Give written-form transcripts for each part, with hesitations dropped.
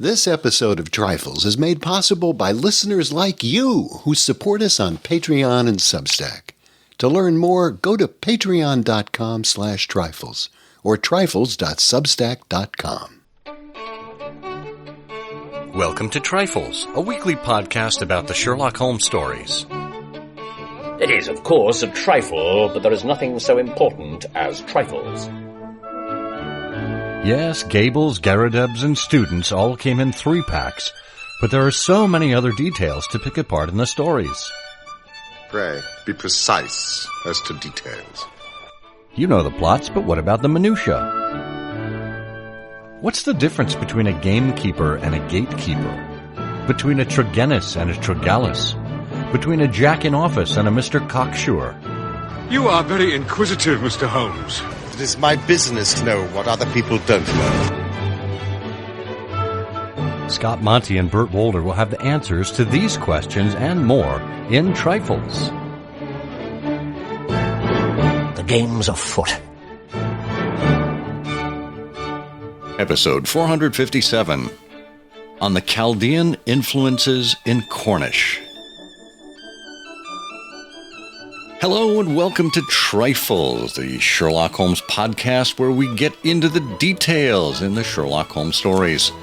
This episode of Trifles is made possible by listeners like you who support us on Patreon and Substack. To learn more, go to patreon.com/trifles or trifles.substack.com. Welcome to Trifles, a weekly podcast about the Sherlock Holmes stories. It is, of course, a trifle, but there is nothing so important as trifles. Yes, Gables, Garridebs, and students all came in 3-packs, but there are so many other details to pick apart in the stories. Pray, be precise as to details. You know the plots, but what about the minutiae? What's the difference between a gamekeeper and a gatekeeper? Between a Tregennis and a Tregallis? Between a Jack in office and a Mr. Cocksure? You are very inquisitive, Mr. Holmes. It is my business to know what other people don't know. Scott Monty and Bert Wolder will have the answers to these questions and more in Trifles. The game's afoot. Episode 457, on the Chaldean influences in Cornish. Hello and welcome to Trifles, the Sherlock Holmes podcast where we get into the details in the Sherlock Holmes stories.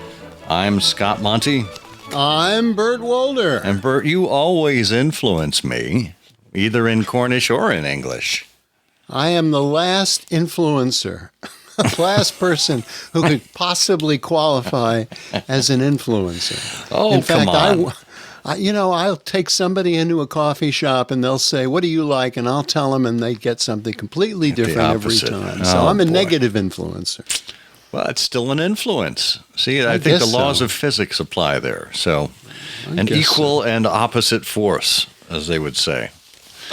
I'm Scott Monty. I'm Bert Wolder. And Bert, you always influence me, either in Cornish or in English. I am the last influencer, the last person who could possibly qualify as an influencer. Oh, in fact, come on. I'll take somebody into a coffee shop and they'll say, "What do you like?" And I'll tell them, and they get something completely different every time. So I'm a negative influencer. Well, it's still an influence. See, I think the laws of physics apply there. So, an equal and opposite force, as they would say.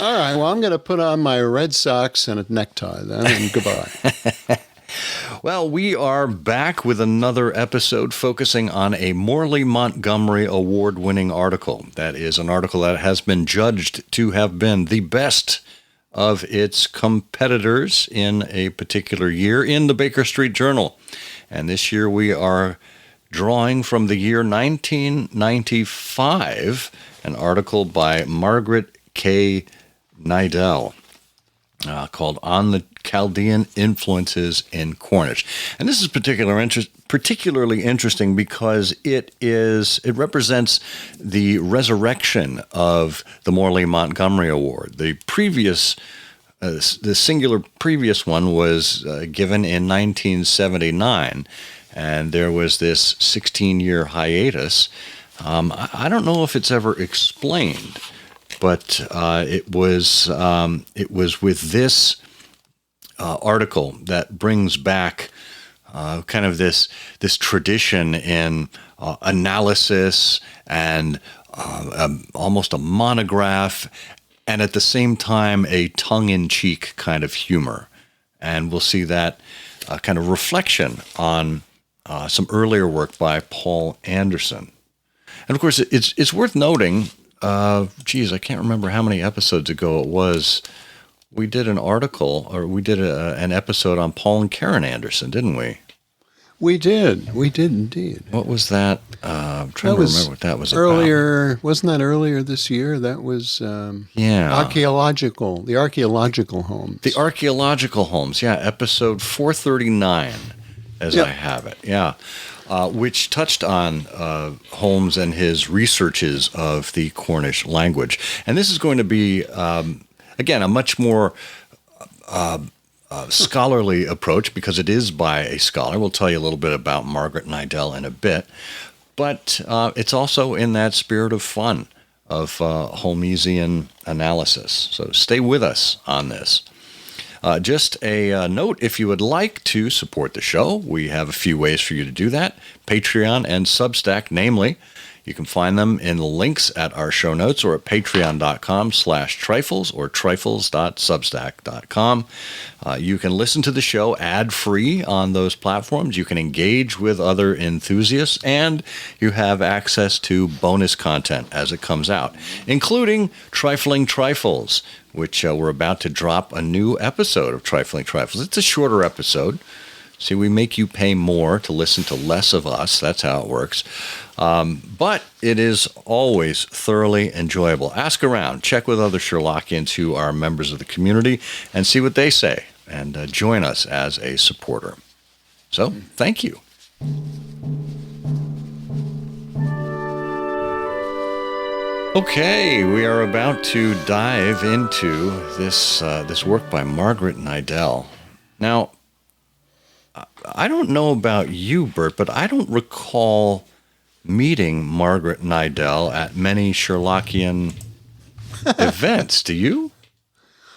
All right, well, I'm going to put on my red socks and a necktie then, and goodbye. Well, we are back with another episode focusing on a Morley-Montgomery Award-winning article. That is an article that has been judged to have been the best of its competitors in a particular year in the Baker Street Journal. And this year we are drawing from the year 1995, an article by Margaret Nydell. Called On the Chaldean Influences in Cornish. And this is particularly interesting because it represents the resurrection of the Morley-Montgomery Award. The singular previous one was given in 1979, and there was this 16-year hiatus. I don't know if it's ever explained. But it was with this article that brings back kind of this tradition in analysis and almost a monograph, and at the same time a tongue-in-cheek kind of humor. And we'll see that kind of reflection on some earlier work by Paul Anderson. And of course, it's worth noting. I can't remember how many episodes ago it was. We did an article, or we did an episode on Paul and Karen Anderson, didn't we? We did indeed. What was that? I'm trying to remember what that was earlier, about. Wasn't that earlier this year? That was the archaeological Holmes. The archaeological Holmes, yeah, episode 439, as I have it, yeah. Which touched on Holmes and his researches of the Cornish language. And this is going to be, again, a much more scholarly approach because it is by a scholar. We'll tell you a little bit about Margaret Nydell in a bit. But it's also in that spirit of fun, of Holmesian analysis. So stay with us on this. Just a note, if you would like to support the show, we have a few ways for you to do that. Patreon and Substack, namely. You can find them in the links at our show notes or at patreon.com/trifles or trifles.substack.com. You can listen to the show ad-free on those platforms. You can engage with other enthusiasts, and you have access to bonus content as it comes out, including Trifling Trifles, which we're about to drop a new episode of Trifling Trifles. It's a shorter episode, See, we make you pay more to listen to less of us. That's how it works. But it is always thoroughly enjoyable. Ask around. Check with other Sherlockians who are members of the community and see what they say. And join us as a supporter. So, thank you. Okay, we are about to dive into this work by Margaret Nydell. Now, I don't know about you, Bert, but I don't recall meeting Margaret Nydell at many Sherlockian events. Do you?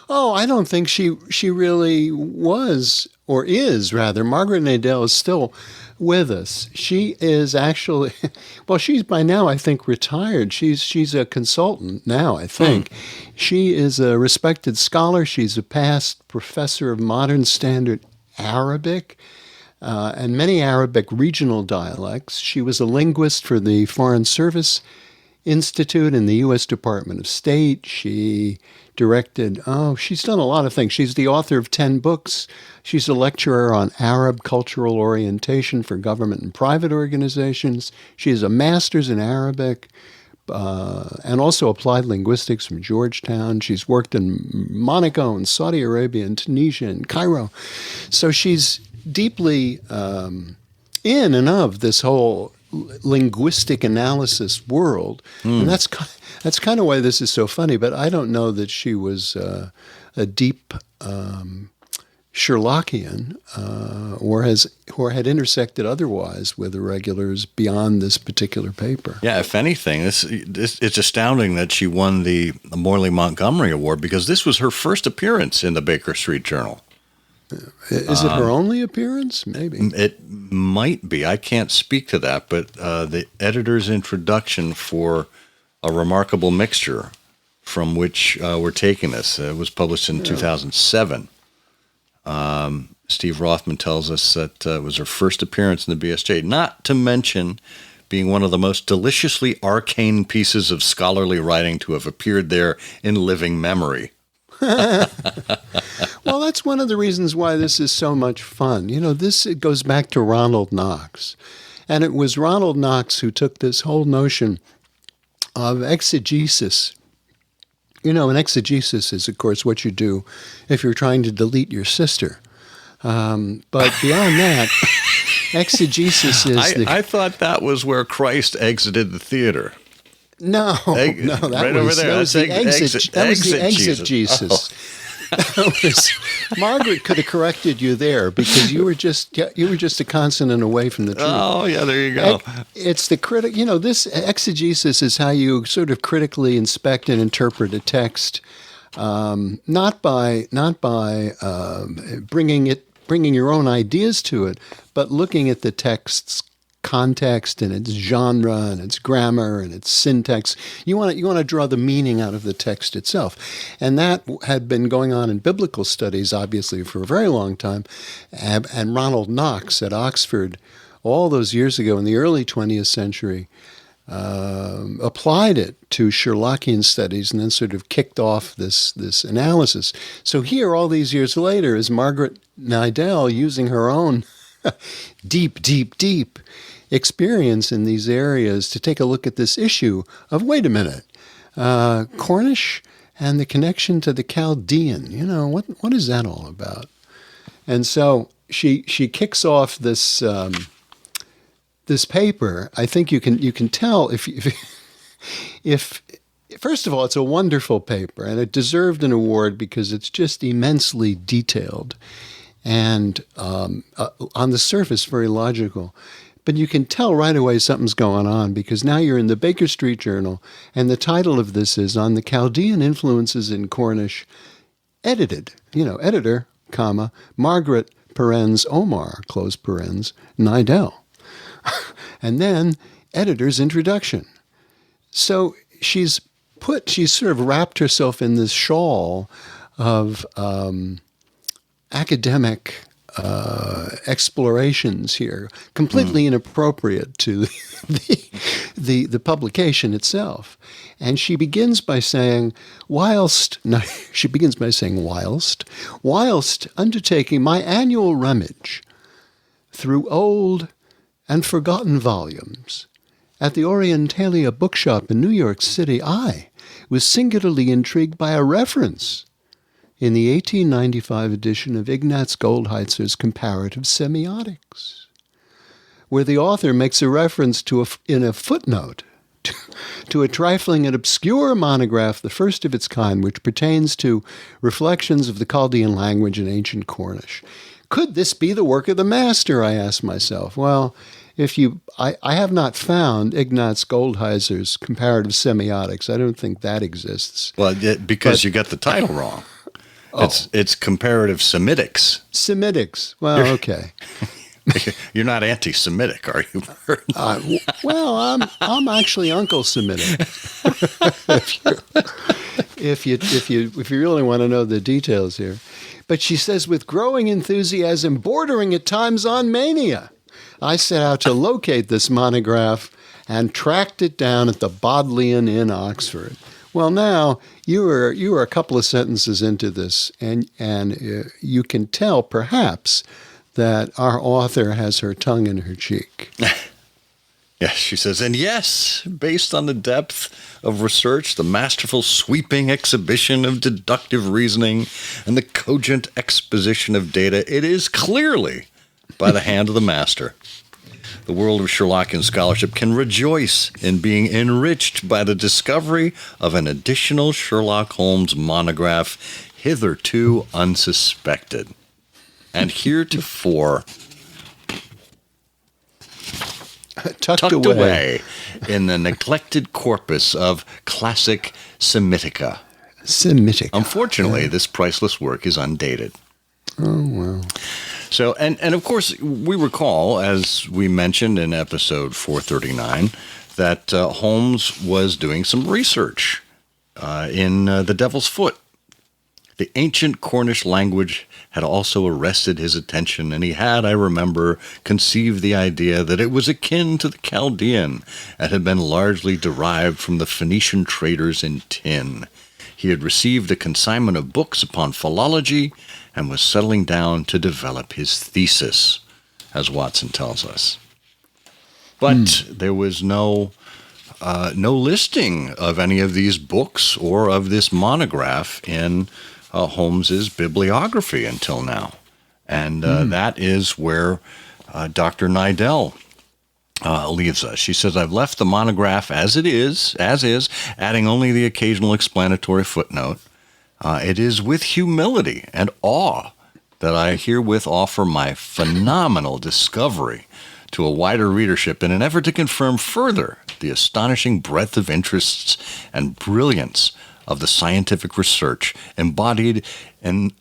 Oh, I don't think she really was, or is rather. Margaret Nydell is still with us. She is actually, well, she's by now, I think, retired. She's a consultant now, I think. She is a respected scholar. She's a past professor of modern standard Arabic and many Arabic regional dialects. She was a linguist for the Foreign Service Institute in the U.S. Department of State. She directed, she's done a lot of things. She's the author of 10 books. She's a lecturer on Arab cultural orientation for government and private organizations. She has a master's in Arabic and also applied linguistics from Georgetown. She's worked in Monaco and Saudi Arabia and Tunisia and Cairo. So she's deeply in and of this whole linguistic analysis world. And that's kind of why this is so funny, but I don't know that she was a deep Sherlockian or had intersected otherwise with the regulars beyond this particular paper. Yeah, if anything, it's astounding that she won the Morley-Montgomery Award because this was her first appearance in the Baker Street Journal. Is it her only appearance? Maybe. It might be. I can't speak to that, but the editor's introduction for A Remarkable Mixture, from which we're taking this, was published in 2007. Steve Rothman tells us that it was her first appearance in the BSJ, not to mention being one of the most deliciously arcane pieces of scholarly writing to have appeared there in living memory. Well, that's one of the reasons why this is so much fun. It goes back to Ronald Knox. And it was Ronald Knox who took this whole notion of exegesis. And exegesis is, of course, what you do if you're trying to delete your sister. But beyond that, exegesis is I thought that was where Christ exited the theater. No, that right was, over there. That was the exit Jesus. Oh. Margaret could have corrected you there because you were just a consonant away from the truth. Oh, yeah, there you go. It's the critic. This exegesis is how you sort of critically inspect and interpret a text, not by bringing your own ideas to it, but looking at the text's context and its genre and its grammar and its syntax. You want to draw the meaning out of the text itself. And that had been going on in biblical studies, obviously, for a very long time. And Ronald Knox at Oxford, all those years ago in the early 20th century, applied it to Sherlockian studies and then sort of kicked off this analysis. So here, all these years later, is Margaret Nydell using her own deep experience in these areas to take a look at this issue of, wait a minute, Cornish and the connection to the Chaldean. What is that all about? And so she kicks off this this paper. I think you can tell if first of all, it's a wonderful paper and it deserved an award because it's just immensely detailed and on the surface very logical. But you can tell right away something's going on because now you're in the Baker Street Journal, and the title of this is On the Chaldean Influences in Cornish, edited, editor, comma, Margaret, parens, Omar, close parens, Nydell. And then editor's introduction. So she's sort of wrapped herself in this shawl of academic explorations here, completely inappropriate to the publication itself. And she begins by saying, whilst undertaking my annual rummage through old and forgotten volumes. At the Orientalia bookshop in New York City, I was singularly intrigued by a reference in the 1895 edition of Ignaz Goldheitzer's Comparative Semiotics, where the author makes a reference in a footnote to a trifling and obscure monograph, the first of its kind, which pertains to reflections of the Chaldean language in ancient Cornish. Could this be the work of the master, I asked myself. Well, I have not found Ignaz Goldheiser's Comparative Semiotics. I don't think that exists. Well, because you got the title wrong. It's Comparative Semitics. Semitics. Well, okay. You're not anti-Semitic, are you? Well, I'm actually Uncle Semitic. if you really want to know the details here. But she says, with growing enthusiasm, bordering at times on mania, I set out to locate this monograph and tracked it down at the Bodleian in Oxford. Well, now you are a couple of sentences into this, and you can tell perhaps that our author has her tongue in her cheek. Yes, she says, and yes, based on the depth of research, the masterful sweeping exhibition of deductive reasoning, and the cogent exposition of data, it is clearly by the hand of the master. The world of Sherlockian scholarship can rejoice in being enriched by the discovery of an additional Sherlock Holmes monograph hitherto unsuspected, and heretofore tucked away in the neglected corpus of classic Semitica. Unfortunately, this priceless work is undated. Oh, well. So, and of course, we recall, as we mentioned in episode 439, that Holmes was doing some research in The Devil's Foot. The ancient Cornish language had also arrested his attention, and he had, I remember, conceived the idea that it was akin to the Chaldean and had been largely derived from the Phoenician traders in tin. He had received a consignment of books upon philology and was settling down to develop his thesis, as Watson tells us. But there was no listing of any of these books or of this monograph in Holmes's bibliography until now. And that is where Dr. Nydell leaves us. She says, I've left the monograph as is, adding only the occasional explanatory footnote. It is with humility and awe that I herewith offer my phenomenal discovery to a wider readership in an effort to confirm further the astonishing breadth of interests and brilliance of the scientific research embodied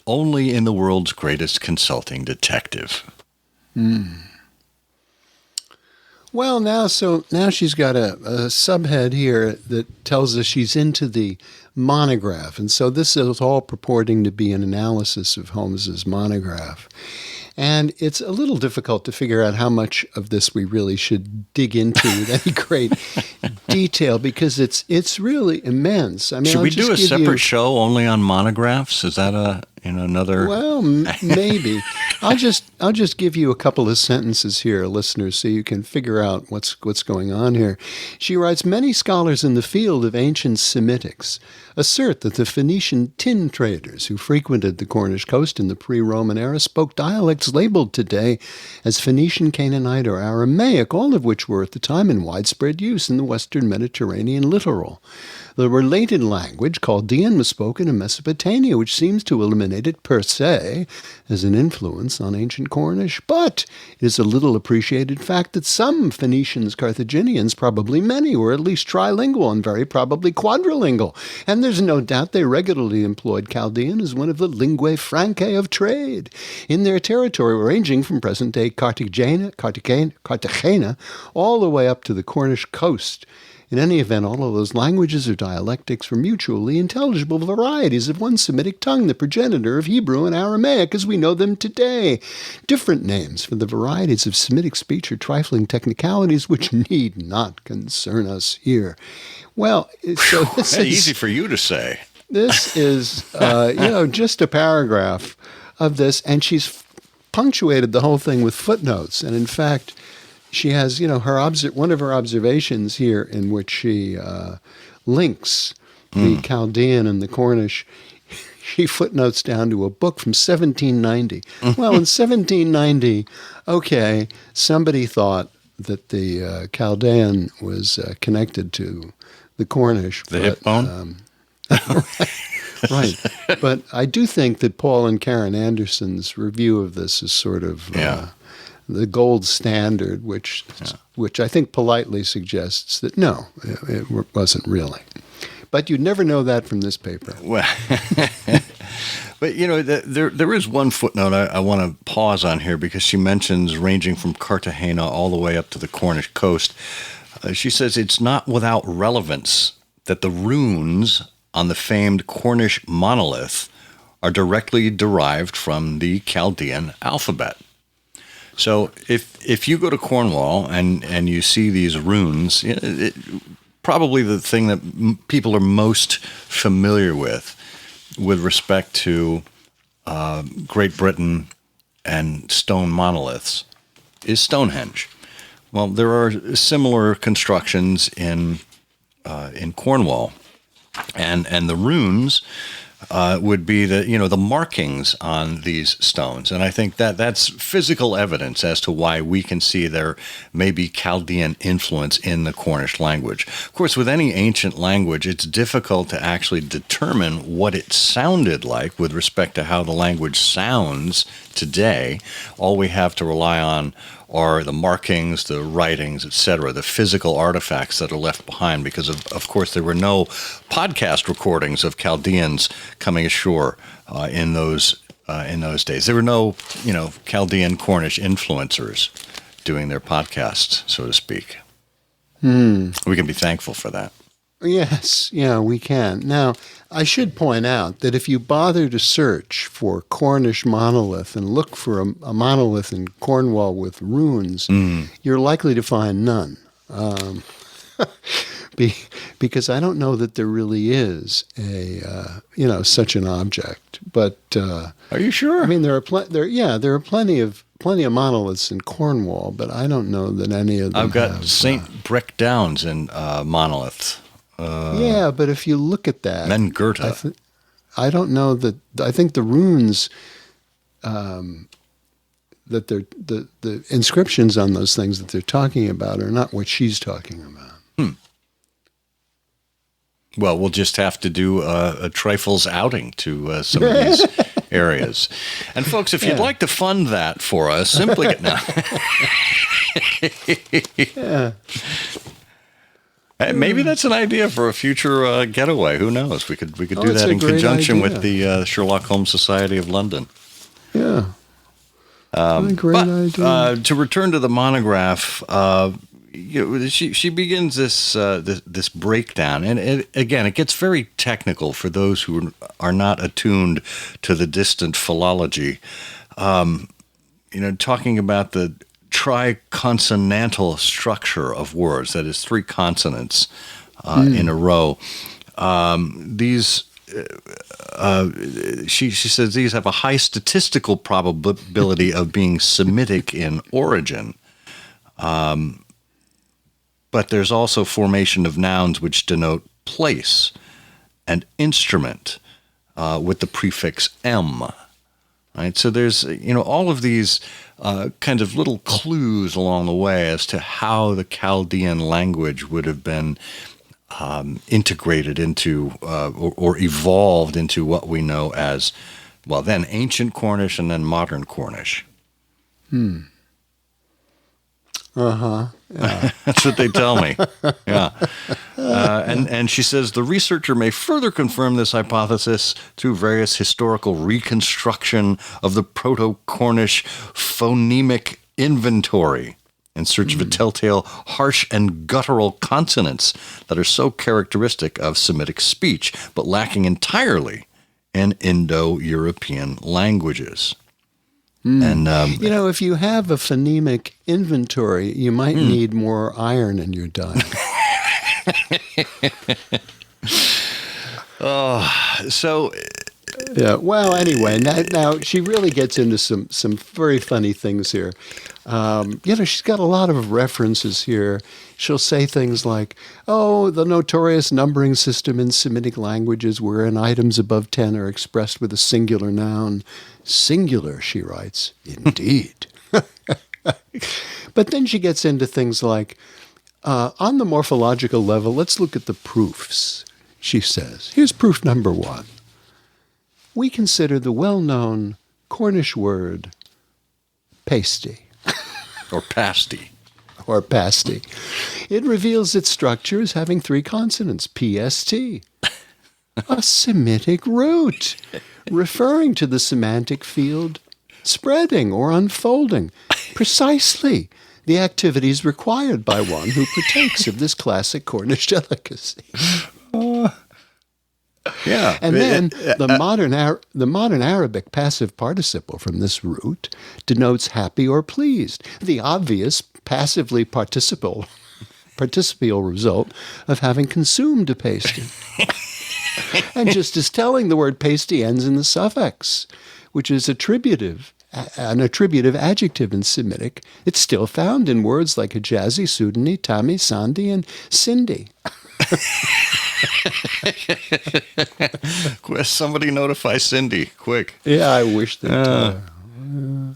only in the world's greatest consulting detective. Well, now she's got a subhead here that tells us she's into the monograph. And so this is all purporting to be an analysis of Holmes's monograph. And it's a little difficult to figure out how much of this we really should dig into with any great detail, because it's really immense. I mean, should we do a separate show only on monographs? Is that another? Well, maybe. I'll just give you a couple of sentences here, listeners, so you can figure out what's going on here. She writes, many scholars in the field of ancient Semitics assert that the Phoenician tin traders who frequented the Cornish coast in the pre-Roman era spoke dialects labeled today as Phoenician, Canaanite, or Aramaic, all of which were at the time in widespread use in the western Mediterranean littoral. The related language, Chaldean, was spoken in Mesopotamia, which seems to eliminate it per se as an influence on ancient Cornish. But it is a little appreciated fact that some Phoenicians, Carthaginians, probably many, were at least trilingual and very probably quadrilingual. And there's no doubt they regularly employed Chaldean as one of the linguae francae of trade in their territory, ranging from present-day Cartagena, all the way up to the Cornish coast. In any event, all of those languages or dialectics were mutually intelligible varieties of one Semitic tongue, the progenitor of Hebrew and Aramaic as we know them today. Different names for the varieties of Semitic speech are trifling technicalities which need not concern us here. Well, so this is easy for you to say. This is, just a paragraph of this, and she's punctuated the whole thing with footnotes. And in fact, she has, one of her observations here in which she links the Chaldean and the Cornish. She footnotes down to a book from 1790. Well, in 1790, okay, somebody thought that the Chaldean was connected to the Cornish. The hip bone? Right. But I do think that Paul and Karen Anderson's review of this is sort of the gold standard, which I think politely suggests that no, it wasn't really. But you'd never know that from this paper. Well, but, there is one footnote I want to pause on here because she mentions ranging from Cartagena all the way up to the Cornish coast. She says it's not without relevance that the runes on the famed Cornish monolith are directly derived from the Chaldean alphabet. So if you go to Cornwall and you see these runes, probably the thing that people are most familiar with respect to Great Britain and stone monoliths is Stonehenge. Well, there are similar constructions in Cornwall, and the runes would be the markings on these stones, and I think that's physical evidence as to why we can see there may be Chaldean influence in the Cornish language. Of course, with any ancient language, it's difficult to actually determine what it sounded like with respect to how the language sounds today. All we have to rely on are the markings, the writings, etc., the physical artifacts that are left behind, because of course there were no podcast recordings of Chaldeans coming ashore in those days. There were no Chaldean Cornish influencers doing their podcasts, so to speak. We can be thankful for that. Yes, we can. Now, I should point out that if you bother to search for Cornish monolith and look for a monolith in Cornwall with runes, you're likely to find none. Because I don't know that there really is such an object. But are you sure? I mean, there are plenty of monoliths in Cornwall, but I don't know that any of them. I've got St. Brick Downs in monolith. But if you look at that, Mengerta. I don't know that. I think the runes, that they're the inscriptions on those things that they're talking about are not what she's talking about. Well, we'll just have to do a Trifles outing to some of these areas. And folks, if you'd like to fund that for us, simply get now. Maybe that's an idea for a future getaway. Who knows? We could do that in conjunction with the Sherlock Holmes Society of London. Yeah. Great idea. To return to the monograph, she begins this breakdown, and again, it gets very technical for those who are not attuned to the distant philology. Talking about the triconsonantal structure of words, that is, three consonants in a row. She says these have a high statistical probability of being Semitic in origin. But there's also formation of nouns which denote place and instrument with the prefix M. Right? So there's all of these kind of little clues along the way as to how the Chaldean language would have been integrated into or evolved into what we know as, well, then ancient Cornish and then modern Cornish. Yeah. That's what they tell me. Yeah. And she says the researcher may further confirm this hypothesis through various historical reconstruction of the Proto-Cornish phonemic inventory in search of a telltale harsh and guttural consonants that are so characteristic of Semitic speech, but lacking entirely in Indo-European languages. And if you have a phonemic inventory, you might need more iron in your diet. So Yeah. Well, anyway, now she really gets into some very funny things here. She's got a lot of references here. She'll say things like, "Oh, the notorious numbering system in Semitic languages, wherein items above 10 are expressed with a singular noun. Singular," she writes. Indeed. But then she gets into things like, on the morphological level, let's look at the proofs. She says, here's proof number 1. We consider the well-known Cornish word pasty. Or pasty. Or pasty. It reveals its structure as having 3 consonants, PST. A Semitic root, referring to the semantic field spreading or unfolding. Precisely the activities required by one who partakes of this classic Cornish delicacy. Yeah. And then the modern Arabic passive participle from this root denotes happy or pleased, the obvious passively participial result of having consumed a pasty. And just as telling, the word pasty ends in the suffix, which is an attributive adjective in Semitic. It's still found in words like Hijazi, Sudani, Tami, Sandi, and Sindhi. Somebody notify Cindy, quick. Yeah, I wish that.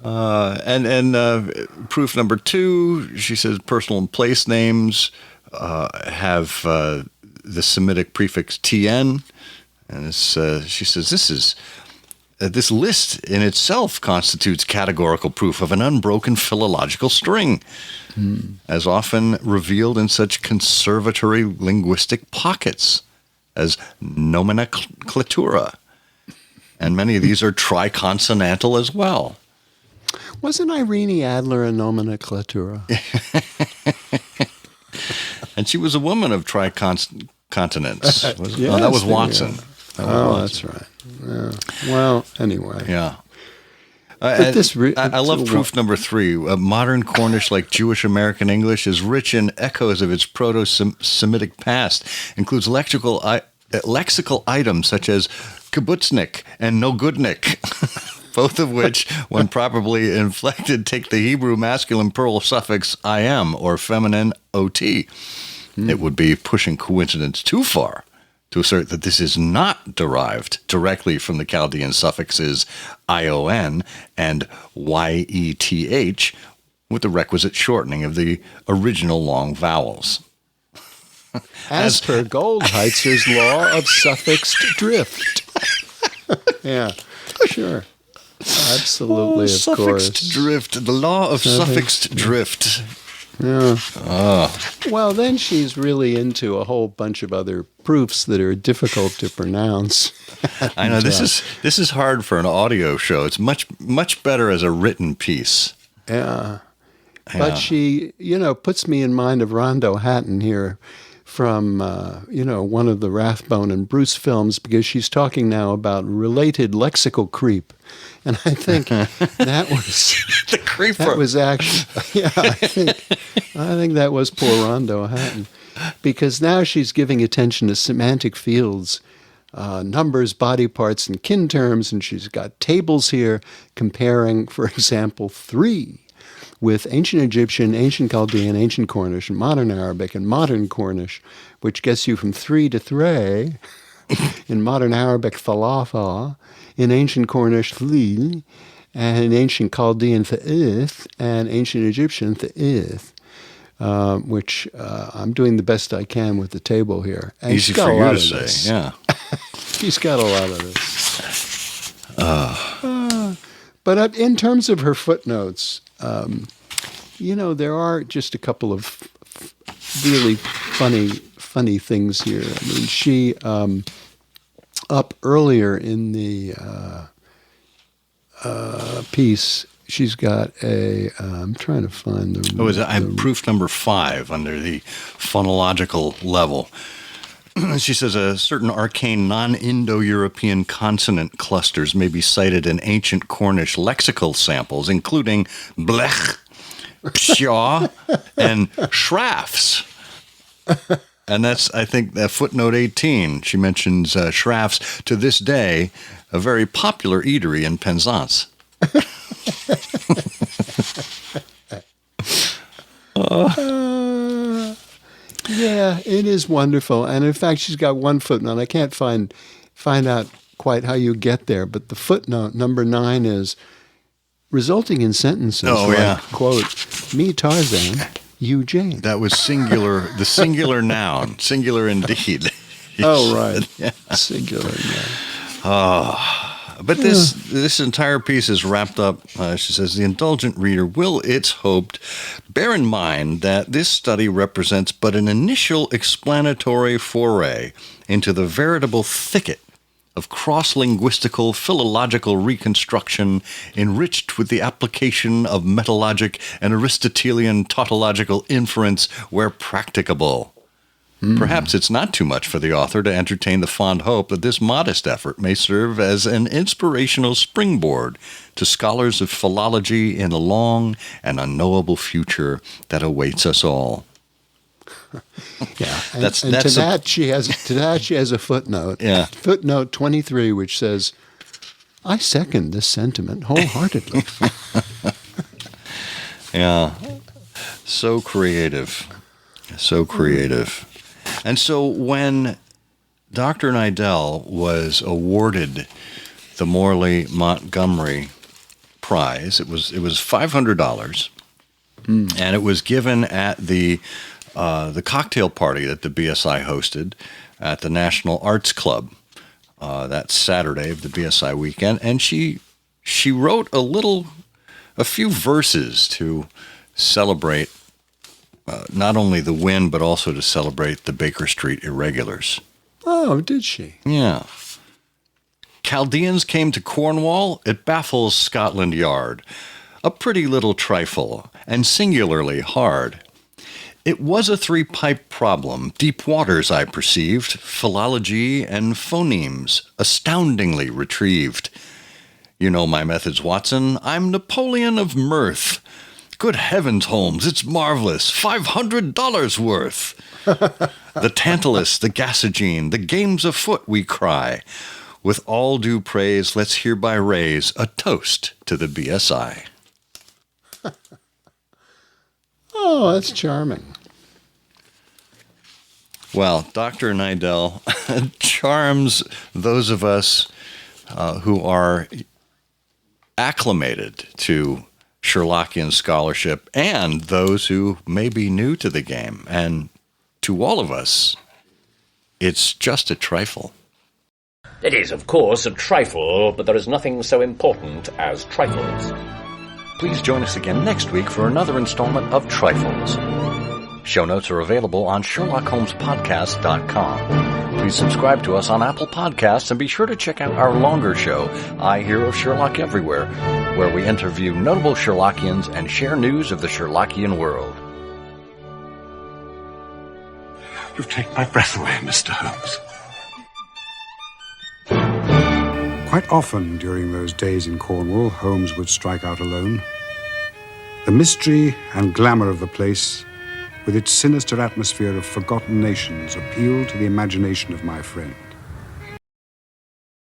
And proof number 2, she says personal and place names have the Semitic prefix tn, and she says this list in itself constitutes categorical proof of an unbroken philological string, as often revealed in such conservatory linguistic pockets as nomenclatura. And many of these are triconsonantal as well. Wasn't Irene Adler a nomenclatura? And she was a woman of tricontinents. Yes, that was Watson. Yeah. That's right. Yeah. Well, anyway. Yeah. I love proof number 3. Modern Cornish, like Jewish American English, is rich in echoes of its Proto-Semitic past. Includes lexical items such as kibbutznik and no-goodnik, both of which, when properly inflected, take the Hebrew masculine plural suffix im or feminine ot. It would be pushing coincidence too far to assert that this is not derived directly from the Chaldean suffixes ion and yeth, with the requisite shortening of the original long vowels. As per Goldheitzer's law of suffixed drift. Yeah, sure. Absolutely, of suffixed course. drift, the law of suffixed drift. Yeah. Well, then she's really into a whole bunch of other proofs that are difficult to pronounce. I know this is hard for an audio show. It's much better as a written piece. Yeah. But she, puts me in mind of Rondo Hatton here from, one of the Rathbone and Bruce films, because she's talking now about related lexical creep. And I think that was the creeper. That was actually, I think that was poor Rondo Hatton, because now she's giving attention to semantic fields, numbers, body parts, and kin terms, and she's got tables here comparing, for example, 3 with ancient Egyptian, ancient Chaldean, ancient Cornish, and modern Arabic, and modern Cornish, which gets you from 3 to 3. In modern Arabic, thalatha, in ancient Cornish, thlil, and in ancient Chaldean, tha'ith, and ancient Egyptian, tha'ith, which I'm doing the best I can with the table here. And easy for you to say, yeah. She's got a lot of this. But in terms of her footnotes, there are just a couple of really funny things here. I mean, she up earlier in the piece, she's got I'm trying to find the. I'm proof number 5 under the phonological level. She says certain arcane non-Indo-European consonant clusters may be cited in ancient Cornish lexical samples, including blech, pshaw, and shrafs. And that's, I think, footnote 18. She mentions Schrafft's, to this day, a very popular eatery in Penzance. Yeah, it is wonderful. And in fact, she's got one footnote. I can't find out quite how you get there, but the footnote, number 9, is resulting in sentences like, quote, me Tarzan, you Jane. That was singular, the singular noun, singular indeed. Oh, right. Yeah. Singular noun. But this entire piece is wrapped up, she says, the indulgent reader will, it's hoped, bear in mind that this study represents but an initial explanatory foray into the veritable thicket of cross-linguistical philological reconstruction enriched with the application of metalogic and Aristotelian tautological inference where practicable. Perhaps it's not too much for the author to entertain the fond hope that this modest effort may serve as an inspirational springboard to scholars of philology in the long and unknowable future that awaits us all. Yeah, and to that she has a footnote. Yeah. Footnote 23, which says, "I second this sentiment wholeheartedly." Yeah, so creative, so creative. And so when Dr. Nydell was awarded the Morley-Montgomery Prize, it was $500, and it was given at the cocktail party that the BSI hosted at the National Arts Club that Saturday of the BSI weekend, and she wrote a few verses to celebrate not only the win, but also to celebrate the Baker Street irregulars. Oh, did she? Yeah. Chaldeans came to Cornwall, it baffles Scotland Yard. A pretty little trifle, and singularly hard. It was a 3-pipe problem, deep waters I perceived, philology and phonemes, astoundingly retrieved. You know my methods, Watson, I'm Napoleon of mirth. Good heavens, Holmes, it's marvelous, $500 worth. The Tantalus, the Gasogene, the game's afoot, we cry. With all due praise, let's hereby raise a toast to the BSI. Oh, that's charming. Well, Dr. Nydell charms those of us who are acclimated to Sherlockian scholarship and those who may be new to the game. And to all of us, it's just a trifle. It is, of course, a trifle, but there is nothing so important as trifles. Please join us again next week for another installment of Trifles. Show notes are available on SherlockHolmesPodcast.com. Please subscribe to us on Apple Podcasts and be sure to check out our longer show, I Hear of Sherlock Everywhere, where we interview notable Sherlockians and share news of the Sherlockian world. You've taken my breath away, Mr. Holmes. Quite often during those days in Cornwall, Holmes would strike out alone. The mystery and glamour of the place, with its sinister atmosphere of forgotten nations, appealed to the imagination of my friend.